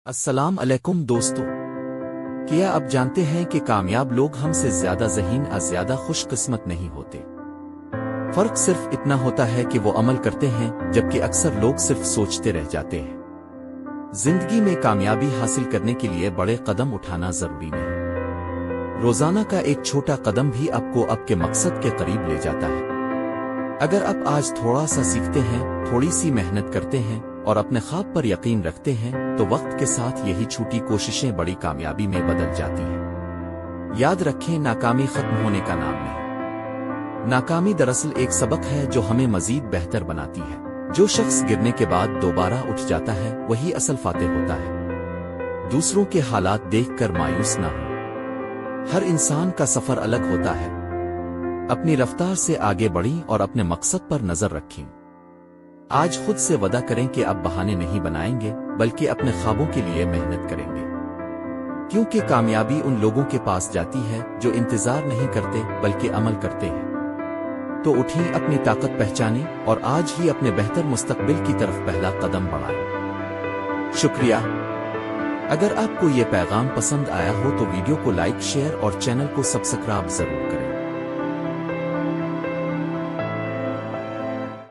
السلام علیکم دوستو، کیا آپ جانتے ہیں کہ کامیاب لوگ ہم سے زیادہ ذہین اور زیادہ خوش قسمت نہیں ہوتے؟ فرق صرف اتنا ہوتا ہے کہ وہ عمل کرتے ہیں، جبکہ اکثر لوگ صرف سوچتے رہ جاتے ہیں۔ زندگی میں کامیابی حاصل کرنے کے لیے بڑے قدم اٹھانا ضروری نہیں۔ روزانہ کا ایک چھوٹا قدم بھی آپ کو آپ کے مقصد کے قریب لے جاتا ہے۔ اگر آپ آج تھوڑا سا سیکھتے ہیں، تھوڑی سی محنت کرتے ہیں اور اپنے خواب پر یقین رکھتے ہیں تو وقت کے ساتھ یہی چھوٹی کوششیں بڑی کامیابی میں بدل جاتی ہیں۔ یاد رکھیں، ناکامی ختم ہونے کا نام نہیں۔ ناکامی دراصل ایک سبق ہے جو ہمیں مزید بہتر بناتی ہے۔ جو شخص گرنے کے بعد دوبارہ اٹھ جاتا ہے وہی اصل فاتح ہوتا ہے۔ دوسروں کے حالات دیکھ کر مایوس نہ ہو۔ ہر انسان کا سفر الگ ہوتا ہے۔ اپنی رفتار سے آگے بڑھیں اور اپنے مقصد پر نظر رکھیں۔ آج خود سے وعدہ کریں کہ اب بہانے نہیں بنائیں گے، بلکہ اپنے خوابوں کے لیے محنت کریں گے، کیونکہ کامیابی ان لوگوں کے پاس جاتی ہے جو انتظار نہیں کرتے بلکہ عمل کرتے ہیں۔ تو اٹھیں، اپنی طاقت پہچانیں اور آج ہی اپنے بہتر مستقبل کی طرف پہلا قدم بڑھائیں۔ شکریہ۔ اگر آپ کو یہ پیغام پسند آیا ہو تو ویڈیو کو لائک، شیئر اور چینل کو سبسکرائب ضرور کریں۔